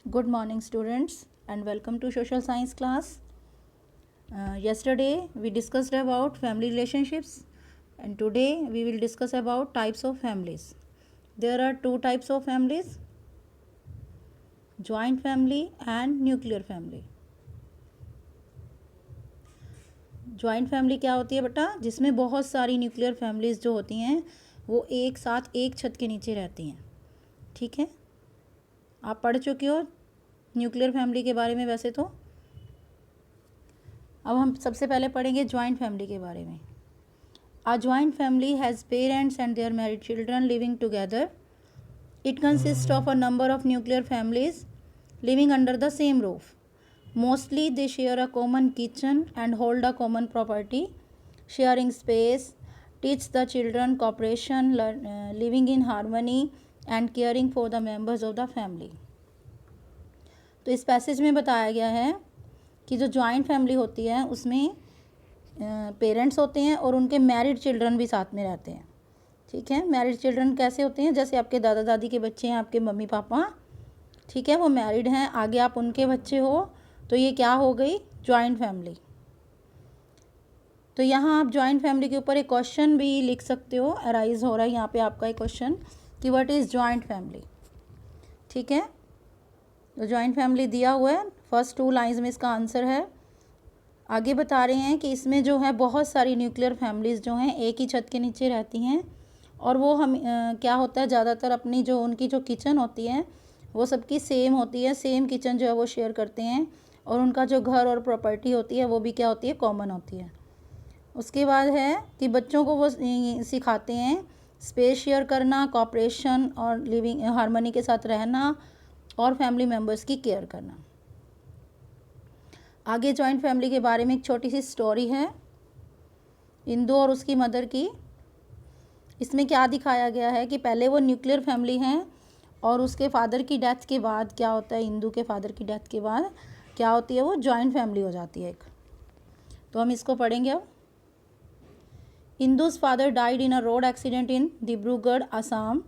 Good morning, students, and welcome to social science class. Yesterday we discussed about family relationships, and today we will discuss about types of families. There are two types of families: joint family and nuclear family. Joint family क्या होती है बेटा? जिसमें बहुत सारी nuclear families जो होती हैं वो एक साथ एक छत के नीचे रहती हैं. ठीक है, आप पढ़ चुके हो न्यूक्लियर फैमिली के बारे में वैसे तो. अब हम सबसे पहले पढ़ेंगे जॉइंट फैमिली के बारे में. A joint family has parents and their married children living together. It consists of a number of nuclear families living under the same roof. Mostly they share a common kitchen and hold a common property. Sharing space, teach the children cooperation, living in harmony and caring for the members of the family. तो इस passage में बताया गया है कि जो joint family होती है उसमें पेरेंट्स होते हैं और उनके मैरिड चिल्ड्रन भी साथ में रहते हैं. ठीक है, मैरिड चिल्ड्रन कैसे होते हैं? जैसे आपके दादा दादी के बच्चे हैं, आपके मम्मी पापा, ठीक है, वो मैरिड हैं, आगे आप उनके बच्चे हो, तो ये क्या हो गई? Joint family. तो यहाँ आप जॉइंट फैमिली के ऊपर एक क्वेश्चन भी लिख सकते हो, अराइज हो रहा है यहाँ पे आपका एक क्वेश्चन कि व्हाट इज़ जॉइंट फैमिली. ठीक है, तो जॉइंट फैमिली दिया हुआ है, फर्स्ट 2 लाइन्स में इसका आंसर है. आगे बता रहे हैं कि इसमें जो है बहुत सारी न्यूक्लियर फैमिलीज़ जो हैं एक ही छत के नीचे रहती हैं और वो हम क्या होता है, ज़्यादातर अपनी जो उनकी जो किचन होती है वो सबकी सेम होती है, सेम किचन जो है वो शेयर करते हैं और उनका जो घर और प्रॉपर्टी होती है वो भी क्या होती है? कॉमन होती है. उसके बाद है कि बच्चों को वो सिखाते हैं स्पेस शेयर करना, कॉपरेशन और लिविंग हार्मनी के साथ रहना और फैमिली मेम्बर्स की केयर करना. आगे जॉइंट फैमिली के बारे में एक छोटी सी स्टोरी है इंदू और उसकी मदर की. इसमें क्या दिखाया गया है कि पहले वो न्यूक्लियर फैमिली हैं और उसके फादर की डेथ के बाद क्या होता है, इंदू के फादर की डेथ के बाद क्या होती है, वो जॉइंट फैमिली हो जाती है एक. तो हम इसको पढ़ेंगे अब. Indu's father died in a road accident in Dibrugarh, Assam.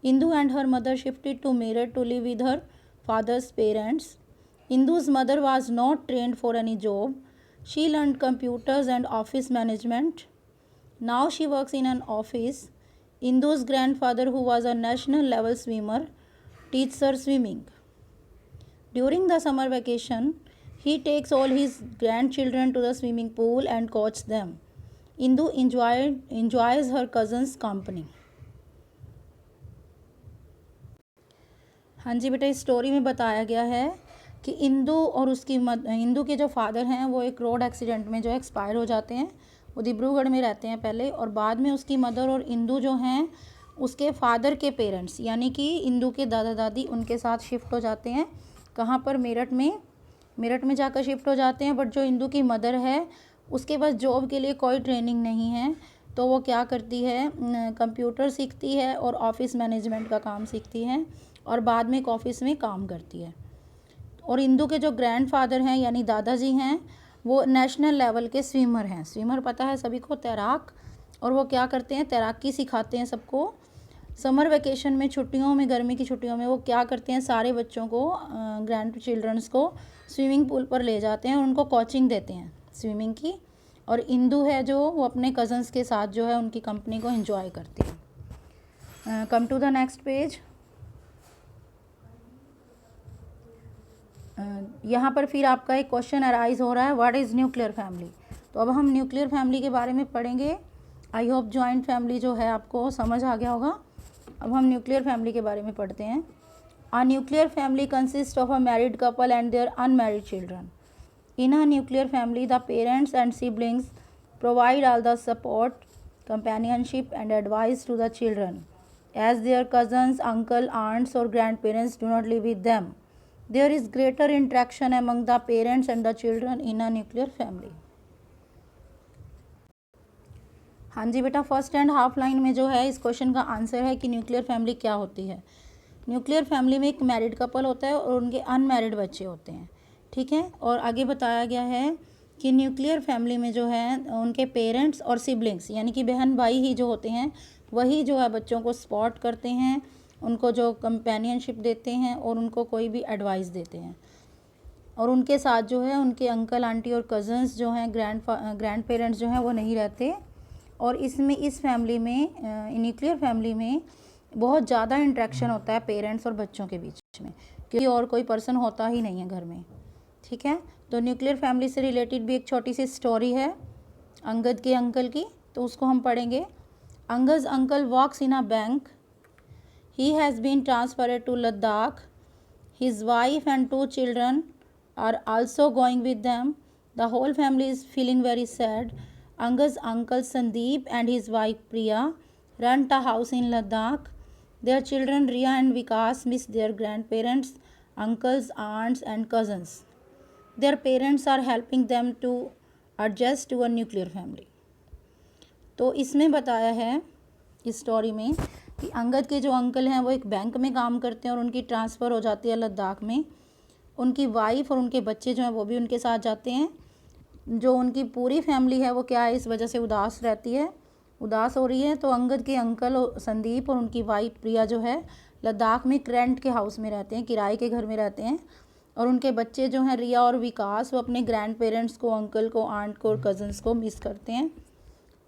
Indu and her mother shifted to Meerut to live with her father's parents. Indu's mother was not trained for any job. She learned computers and office management. Now she works in an office. Indu's grandfather, who was a national level swimmer, teaches her swimming. During the summer vacation, he takes all his grandchildren to the swimming pool and coaches them. Indu enjoys her cousin's company. हाँ जी बेटा, इस story में बताया गया है कि इंदू और उसकी इंदू के जो फादर हैं वो एक रोड एक्सीडेंट में जो एक्सपायर हो जाते हैं. वो डिब्रूगढ़ में रहते हैं पहले और बाद में उसकी मदर और इंदू जो हैं उसके फादर के पेरेंट्स यानी कि इंदू के दादा दादी उनके साथ शिफ्ट हो जाते हैं. कहाँ पर? मेरठ में जाकर शिफ्ट हो जाते हैं. बट जो इंदू की मदर है उसके पास जॉब के लिए कोई ट्रेनिंग नहीं है, तो वो क्या करती है, कंप्यूटर सीखती है और ऑफिस मैनेजमेंट का काम सीखती है और बाद में एक ऑफिस में काम करती है. और इंदू के जो ग्रैंडफादर हैं यानी दादाजी हैं वो नेशनल लेवल के स्विमर हैं. स्विमर पता है सभी को, तैराक. और वो क्या करते हैं, तैराकी सिखाते हैं सबको. समर वेकेशन में, छुट्टियों में, गर्मी की छुट्टियों में वो क्या करते हैं, सारे बच्चों को, ग्रैंड चिल्ड्रंस को स्विमिंग पूल पर ले जाते हैं और उनको कोचिंग देते हैं स्विमिंग की. और इंदू है जो वो अपने कज़न्स के साथ जो है उनकी कंपनी को एंजॉय करती है. Come to the next page. यहाँ पर फिर आपका एक क्वेश्चन अराइज हो रहा है, व्हाट इज़ न्यूक्लियर फैमिली. तो अब हम न्यूक्लियर फैमिली के बारे में पढ़ेंगे. आई होप जॉइंट फैमिली जो है आपको समझ आ गया होगा. अब हम न्यूक्लियर फैमिली के बारे में पढ़ते हैं. A nuclear family consist of a married couple and their unmarried children. In a nuclear family the parents and siblings provide all the support, companionship and advice to the children as their cousins, uncle, aunts और grandparents do not live with them. There is greater interaction among the parents and the children in a nuclear family. हाँ जी बेटा, first and half line में जो है इस question का answer है कि न्यूक्लियर फैमिली क्या होती है. न्यूक्लियर फैमिली में एक मैरिड कपल होता है और उनके अनमैरिड बच्चे होते हैं. ठीक है, और आगे बताया गया है कि न्यूक्लियर फैमिली में जो है उनके पेरेंट्स और सिबलिंग्स यानी कि बहन भाई ही जो होते हैं वही जो है बच्चों को सपोर्ट करते हैं उनको जो कंपेनियनशिप देते हैं और उनको कोई भी एडवाइस देते हैं। और उनके साथ जो है उनके अंकल आंटी और कज़न्स जो हैं, ग्रैंड पेरेंट्स जो हैं वो नहीं रहते। और इसमें इस फैमिली में, न्यूक्लियर फैमिली में बहुत ज़्यादा इंटरेक्शन होता है पेरेंट्स और बच्चों के बीच में, क्योंकि और कोई पर्सन होता ही नहीं है घर में। ठीक है, तो न्यूक्लियर फैमिली से रिलेटेड भी एक छोटी सी स्टोरी है अंगद के अंकल की, तो उसको हम पढ़ेंगे। Angad uncle works in a bank. He has been transferred to Ladakh. His wife and 2 children are also going with them. The whole family is feeling very sad. Angad's uncle Sandeep and his wife Priya rent a house in Ladakh. Their children Riya and Vikas miss their grandparents, uncles, aunts and cousins. Their parents are helping them to adjust to a nuclear family. तो इसमें बताया है इस story में कि अंगद के जो uncle हैं वो एक बैंक में काम करते हैं और उनकी ट्रांसफ़र हो जाती है लद्दाख में। उनकी वाइफ और उनके बच्चे जो हैं वो भी उनके साथ जाते हैं। जो उनकी पूरी फैमिली है वो क्या है, इस वजह से उदास रहती है, उदास हो रही है। तो अंगद के अंकल संदीप और उनकी वाइफ प्रिया जो है लद्दाख में रेंट के हाउस में रहते हैं, किराए के घर में रहते हैं। और उनके बच्चे जो हैं रिया और विकास, वो अपने ग्रैंड पेरेंट्स को, अंकल को, आंट को और कज़न्स को मिस करते हैं।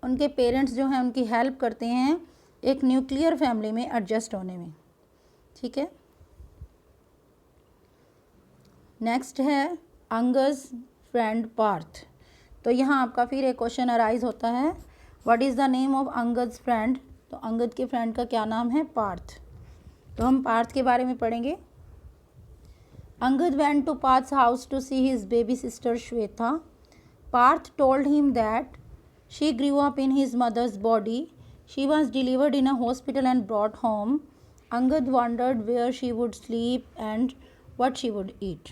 उनके पेरेंट्स जो हैं उनकी हेल्प करते हैं एक न्यूक्लियर फैमिली में एडजस्ट होने में। ठीक है, नेक्स्ट है अंगज फ्रेंड पार्थ। तो यहाँ आपका फिर एक क्वेश्चन अराइज होता है, what is the name of Angad's friend. तो अंगद के फ्रेंड का क्या नाम है, पार्थ। तो हम पार्थ के बारे में पढ़ेंगे। Angad went to Parth's house to see his baby sister Shweta. Parth told him that she grew up in his mother's body. She was delivered in a hospital and brought home. Angad wondered where she would sleep and what she would eat.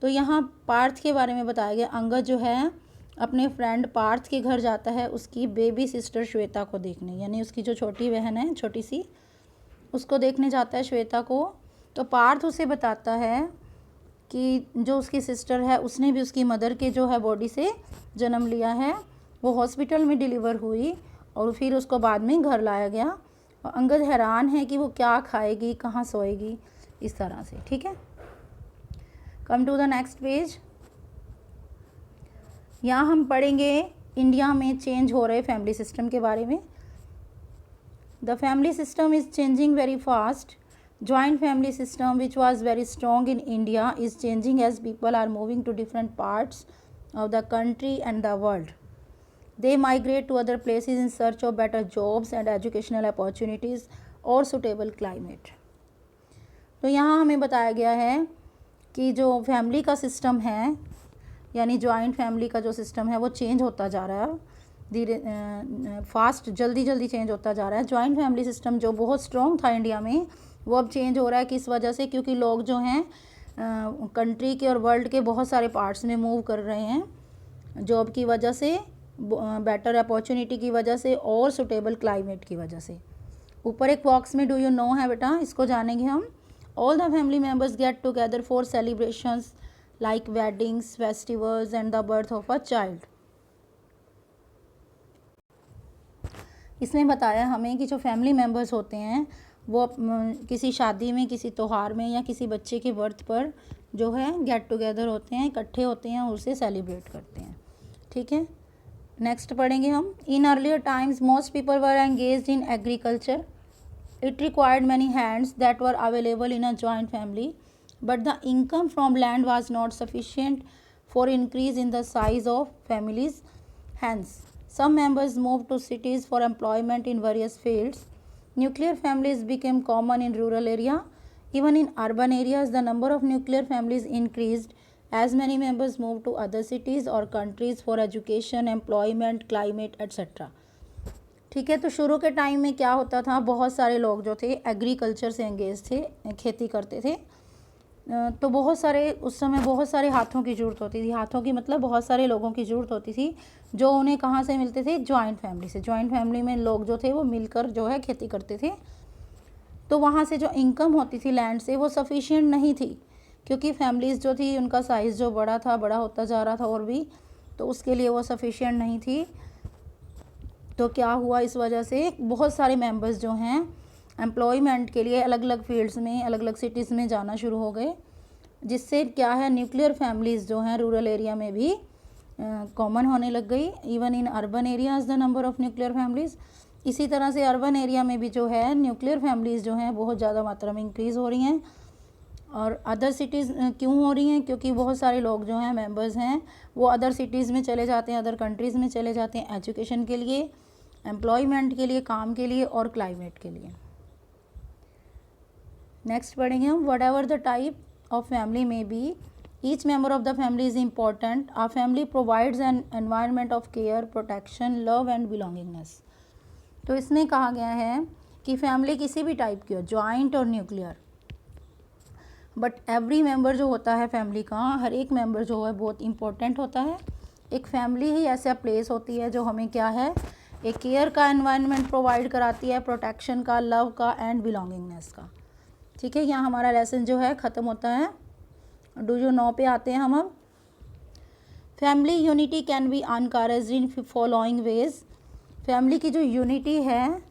तो यहाँ पार्थ के बारे में बताया गया। अंगद जो है अपने फ्रेंड पार्थ के घर जाता है उसकी बेबी सिस्टर श्वेता को देखने, यानी उसकी जो छोटी बहन है छोटी सी, उसको देखने जाता है श्वेता को। तो पार्थ उसे बताता है कि जो उसकी सिस्टर है उसने भी उसकी मदर के जो है बॉडी से जन्म लिया है, वो हॉस्पिटल में डिलीवर हुई और फिर उसको बाद में घर लाया गया। और अंगद हैरान है कि वो क्या खाएगी, कहाँ सोएगी, इस तरह से। ठीक है, come to the next page. यहाँ हम पढ़ेंगे इंडिया में चेंज हो रहे फैमिली सिस्टम के बारे में। The family system is changing very fast. Joint family system which was very strong in India is changing as people are moving to different parts of the country and the world. They migrate to other places in search of better jobs and educational opportunities or suitable climate. तो यहाँ हमें बताया गया है कि जो family का system है, यानी जॉइंट फैमिली का जो सिस्टम है वो चेंज होता जा रहा है, धीरे फास्ट जल्दी चेंज होता जा रहा है। जॉइंट फैमिली सिस्टम जो बहुत स्ट्रॉन्ग था इंडिया में, वो अब चेंज हो रहा है। किस वजह से? क्योंकि लोग जो हैं कंट्री के और वर्ल्ड के बहुत सारे पार्ट्स में मूव कर रहे हैं, जॉब की वजह से, बेटर अपॉर्चुनिटी की वजह से और सुटेबल क्लाइमेट की वजह से। ऊपर एक बॉक्स में डू यू नो है बेटा, इसको जानेंगे हम। All the family members get together for celebrations like weddings, festivals and the birth of a child. इसमें बताया हमें कि जो फैमिली मेम्बर्स होते हैं वो किसी शादी में, किसी त्यौहार में या किसी बच्चे के बर्थ पर जो है गेट टुगेदर होते हैं, इकट्ठे होते हैं और उसे सेलिब्रेट करते हैं। ठीक है, नेक्स्ट पढ़ेंगे हम। In earlier times most people were engaged in agriculture. It required many hands that were available in a joint family, but the income from land was not sufficient for increase in the size of families. Hence some members move to cities for employment in various fields. Nuclear families became common in rural area. Even in urban areas the number of nuclear families increased as many members moved to other cities or countries for education, employment, climate, etc. ठीक है, तो शुरू के time में क्या होता था, बहुत सारे लोग जो थे एग्रीकल्चर से एंगेज थे, खेती करते थे। तो बहुत सारे उस समय बहुत सारे हाथों की ज़रूरत होती थी। हाथों की मतलब बहुत सारे लोगों की ज़रूरत होती थी, जो उन्हें कहाँ से मिलते थे, जॉइंट फैमिली से। जॉइंट फैमिली में लोग जो थे वो मिलकर जो है खेती करते थे। तो वहाँ से जो इनकम होती थी लैंड से वो सफिशिएंट नहीं थी, क्योंकि फैमिलीज़ जो थी उनका साइज़ जो बड़ा होता जा रहा था और भी, तो उसके लिए वो सफिशिएंट नहीं थी। तो क्या हुआ, इस वजह से बहुत सारे मेंबर्स जो हैं एम्प्लॉयमेंट के लिए अलग अलग फील्ड्स में, अलग अलग सिटीज़ में जाना शुरू हो गए, जिससे क्या है न्यूक्लियर फैमिलीज़ जो हैं रूरल एरिया में भी कॉमन होने लग गई। Even in urban areas the number of nuclear families, इसी तरह से अर्बन एरिया में भी जो है न्यूक्लियर फैमिलीज़ जो हैं बहुत ज़्यादा मात्रा में इंक्रीज़ हो रही हैं। और अदर सिटीज़ क्यों हो रही हैं? क्योंकि बहुत सारे लोग जो हैं मेंबर्स हैं वो अदर सिटीज़ में चले जाते हैं, अदर कंट्रीज़ में चले जाते हैं एजुकेशन के लिए, एम्प्लॉयमेंट के लिए, काम के लिए और क्लाइमेट के लिए। नेक्स्ट पढ़ेंगे हम, whatever the type of family में be, each member of the family is important, our family provides an environment of care, protection, love and belongingness. तो इसमें कहा गया है कि फैमिली किसी भी टाइप की हो, जॉइंट और न्यूक्लियर, बट एवरी मेंबर जो होता है फैमिली का, हर एक मेंबर जो है बहुत इम्पोर्टेंट होता है। एक फैमिली ही ऐसा प्लेस होती है जो हमें क्या है, एक केयर का एनवायरनमेंट प्रोवाइड कराती है, प्रोटेक्शन का, लव का एंड बिलोंगिंगनेस का। ठीक है, यहाँ हमारा लेसन जो है ख़त्म होता है। डू यू नो पे आते हैं हम अब। Family unity can be encouraged in following ways. Family की जो यूनिटी है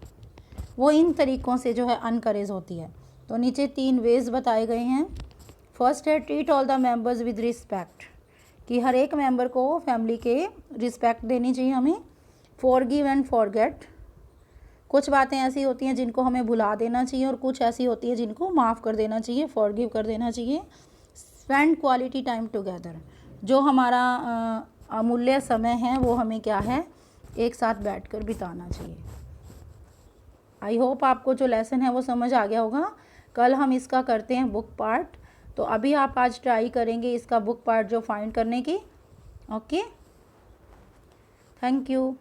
वो इन तरीक़ों से जो है अनकरेज होती है। तो नीचे 3 वेज बताए गए हैं। फर्स्ट है treat all the members with respect, कि हर एक मेंबर को फैमिली के रिस्पेक्ट देनी चाहिए हमें। फॉरगिव एंड फॉरगेट, कुछ बातें ऐसी होती हैं जिनको हमें भुला देना चाहिए और कुछ ऐसी होती है जिनको माफ़ कर देना चाहिए, फॉरगिव कर देना चाहिए। स्पेंड क्वालिटी टाइम टुगेदर, जो हमारा अमूल्य समय है वो हमें क्या है, एक साथ बैठकर बिताना चाहिए। आई होप आपको जो लेसन है वो समझ आ गया होगा। कल हम इसका करते हैं बुक पार्ट, तो अभी आप आज ट्राई करेंगे इसका बुक पार्ट जो फाइंड करने की। Okay, thank you.